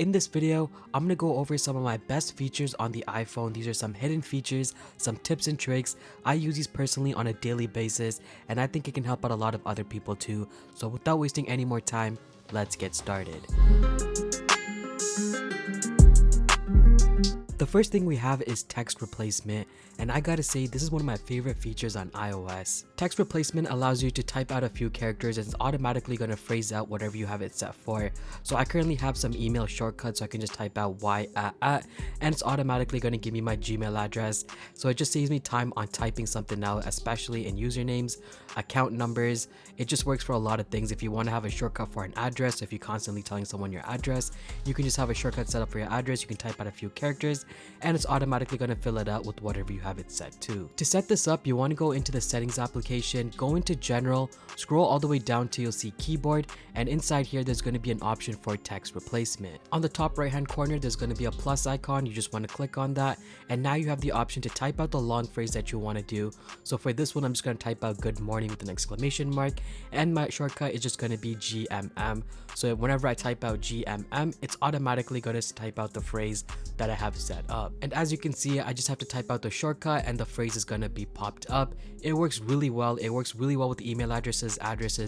In this video, I'm gonna go over some of my best features on the iPhone. These are some hidden features, some tips and tricks. I use these personally on a daily basis, and I think it can help out a lot of other people too. So without wasting any more time, let's get started. The first thing we have is text replacement, and I gotta say this is one of my favorite features on iOS. Text replacement allows you to type out a few characters and it's automatically gonna phrase out whatever you have it set for. So I currently have some email shortcuts, so I can just type out y at, and it's automatically gonna give me my Gmail address. So it just saves me time on typing something out, especially in usernames, account numbers. It just works for a lot of things. If you want to have a shortcut for an address, if you're constantly telling someone your address, you can just have a shortcut set up for your address. You can type out a few characters and it's automatically going to fill it out with whatever you have it set to. To set this up, you want to go into the settings application, go into general, scroll all the way down till you'll see keyboard, and inside here there's going to be an option for text replacement. On the top right hand corner there's going to be a plus icon. You just want to click on that, and now you have the option to type out the long phrase that you want to do. So for this one, I'm just going to type out good morning with an exclamation mark, and my shortcut is just going to be GMM. So whenever I type out GMM, it's automatically going to type out the phrase that I have set up. And as you can see, I just have to type out the shortcut and the phrase is going to be popped up. It works really well. It works really well with email addresses,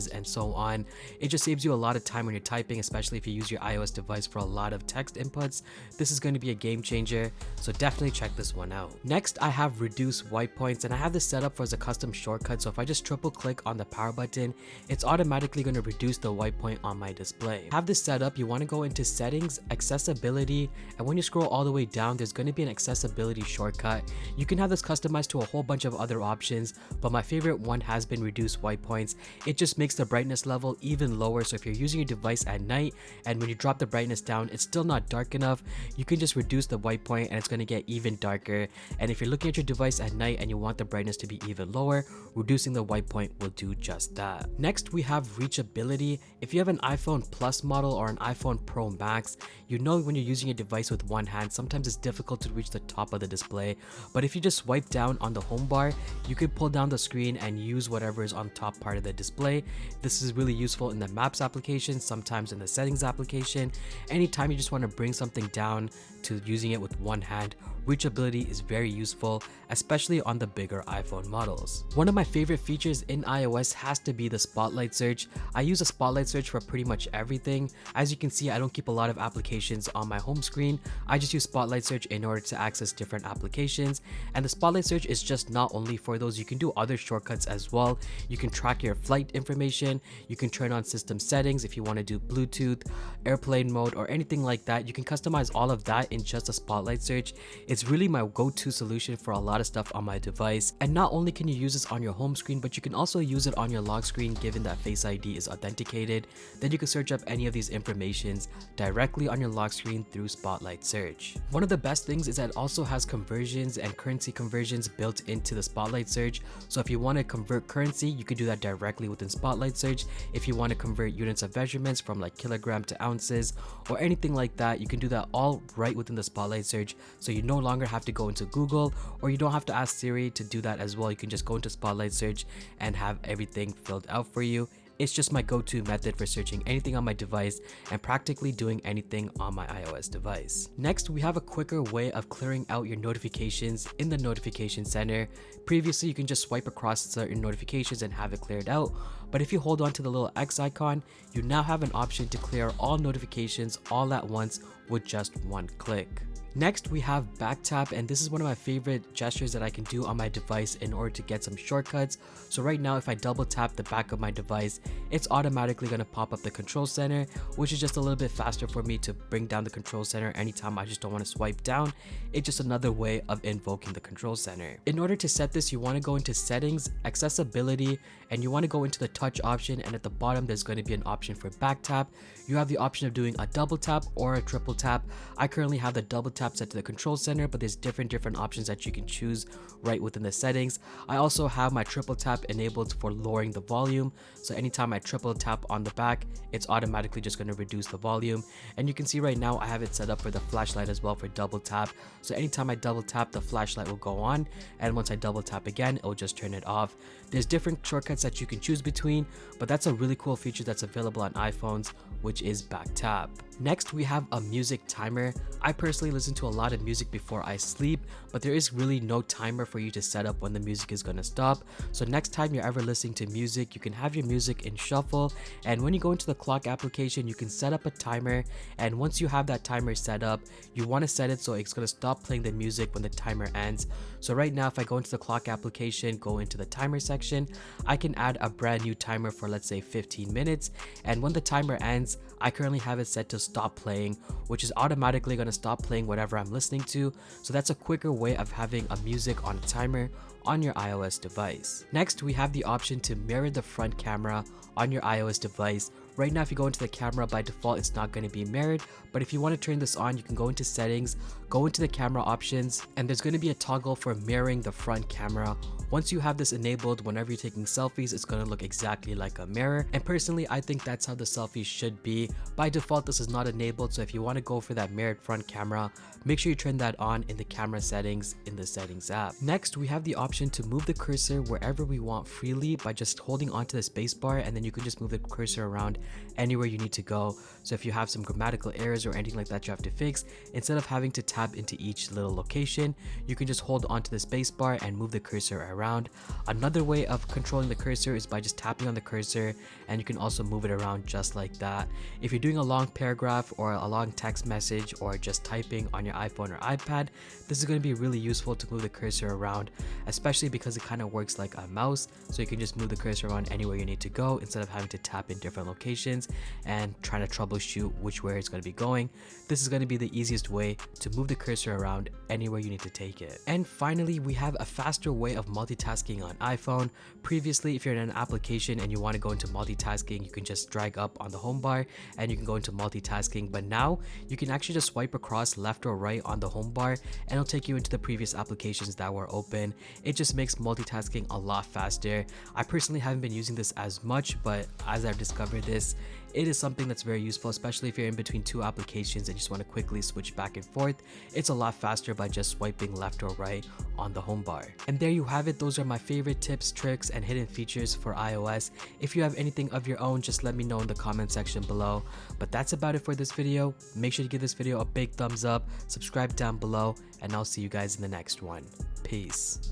and so on. It just saves you a lot of time when you're typing, especially if you use your iOS device for a lot of text inputs. This is going to be a game changer, so definitely check this one out. Next, I have reduce white points, and I have this set up for as a custom shortcut. So if I just triple click on the power button, it's automatically going to reduce the white point on my display. Have this set up, you want to go into settings, accessibility, and when you scroll all the way down, there's going to be an accessibility shortcut. You can have this customized to a whole bunch of other options, but my favorite one has been reduce white points. It just makes the brightness level even lower, so if you're using your device at night and when you drop the brightness down it's still not dark enough, you can just reduce the white point and it's going to get even darker. And if you're looking at your device at night and you want the brightness to be even lower, reducing the white point will do just that. Next, we have reachability. If you have an iPhone Plus model or an iPhone Pro Max, you know when you're using your device with one hand, sometimes it's difficult to reach the top of the display. But if you just swipe down on the home bar, you could pull down the screen and use whatever is on top part of the display. This is really useful in the Maps application, sometimes in the settings application. Anytime you just want to bring something down to using it with one hand, reachability is very useful, especially on the bigger iPhone models. One of my favorite features in iOS has to be the spotlight search. I use a spotlight search for pretty much everything. As you can see, I don't keep a lot of applications on my home screen. I just use spotlight search in order to access different applications, and the spotlight search is just not only for those. You can do other shortcuts as well. You can track your flight information, you can turn on system settings if you want to do Bluetooth, airplane mode, or anything like that. You can customize all of that in just a spotlight search. It's really my go-to solution for a lot of stuff on my device. And not only can you use this on your home screen, but you can also use it on your lock screen given that Face ID is authenticated. Then you can search up any of these informations directly on your lock screen through spotlight search. One of the best things is that it also has conversions and currency conversions built into the spotlight search. So if you want to convert currency, you can do that directly within spotlight search. If you want to convert units of measurements from like kilogram to ounces or anything like that, you can do that all right within the spotlight search. So you no longer have to go into Google, or you don't have to ask Siri to do that as well. You can just go into spotlight search and have everything filled out for you. It's just my go-to method for searching anything on my device and practically doing anything on my iOS device. Next, we have a quicker way of clearing out your notifications in the notification center. Previously, you can just swipe across certain notifications and have it cleared out. But if you hold on to the little X icon, you now have an option to clear all notifications all at once with just one click. Next, we have back tap, and this is one of my favorite gestures that I can do on my device in order to get some shortcuts. So right now, if I double tap the back of my device, it's automatically going to pop up the control center, which is just a little bit faster for me to bring down the control center anytime I just don't want to swipe down. It's just another way of invoking the control center. In order to set this, you want to go into settings, accessibility, and you want to go into the touch option, and at the bottom there's going to be an option for back tap. You have the option of doing a double tap or a triple tap. I currently have the double tap tap set to the control center, but there's different options that you can choose right within the settings. I also have my triple tap enabled for lowering the volume, so anytime I triple tap on the back, it's automatically just going to reduce the volume. And you can see right now I have it set up for the flashlight as well for double tap, so anytime I double tap, the flashlight will go on, and once I double tap again, it will just turn it off. There's different shortcuts that you can choose between, but that's a really cool feature that's available on iPhones, which is back tap. Next, we have a music timer. I personally listen to a lot of music before I sleep, but there is really no timer for you to set up when the music is going to stop. So next time you're ever listening to music, you can have your music in shuffle, and when you go into the clock application, you can set up a timer, and once you have that timer set up, you want to set it so it's going to stop playing the music when the timer ends. So right now, if I go into the clock application, go into the timer section, I can add a brand new timer for, let's say, 15 minutes, and when the timer ends, I currently have it set to stop playing, which is automatically going to stop playing whatever I'm listening to. So that's a quicker way of having a music on a timer on your iOS device. Next, we have the option to mirror the front camera on your iOS device. Right now, if you go into the camera, by default, it's not going to be mirrored, but if you want to turn this on, you can go into settings, go into the camera options, and there's going to be a toggle for mirroring the front camera. Once you have this enabled, whenever you're taking selfies, it's going to look exactly like a mirror, and personally, I think that's how the selfies should be. By default, this is not enabled, so if you want to go for that mirrored front camera, make sure you turn that on in the camera settings in the settings app. Next, we have the option to move the cursor wherever we want freely by just holding onto the spacebar, and then you can just move the cursor around anywhere you need to go. So if you have some grammatical errors or anything like that you have to fix, instead of having to tap into each little location, you can just hold onto the spacebar and move the cursor around. Another way of controlling the cursor is by just tapping on the cursor, and you can also move it around just like that. If you're doing a long paragraph or a long text message or just typing on your iPhone or iPad, this is going to be really useful to move the cursor around, especially because it kind of works like a mouse, so you can just move the cursor around anywhere you need to go instead of having to tap in different locations and trying to troubleshoot which way it's going to be going. This is going to be the easiest way to move the cursor around anywhere you need to take it. And finally, we have a faster way of multitasking on iPhone. Previously, if you're in an application and you want to go into multitasking, you can just drag up on the home bar and you can go into multitasking, but now you can actually just swipe across left or right on the home bar and it'll take you into the previous applications that were open. It just makes multitasking a lot faster. I personally haven't been using this as much, but as I've discovered this, it is something that's very useful, especially if you're in between two applications and you just want to quickly switch back and forth. It's a lot faster by just swiping left or right on the home bar. And there you have it. Those are my favorite tips, tricks, and hidden features for iOS. If you have anything of your own, just let me know in the comment section below. But that's about it for this video. Make sure to give this video a big thumbs up, subscribe down below, and I'll see you guys in the next one. Peace.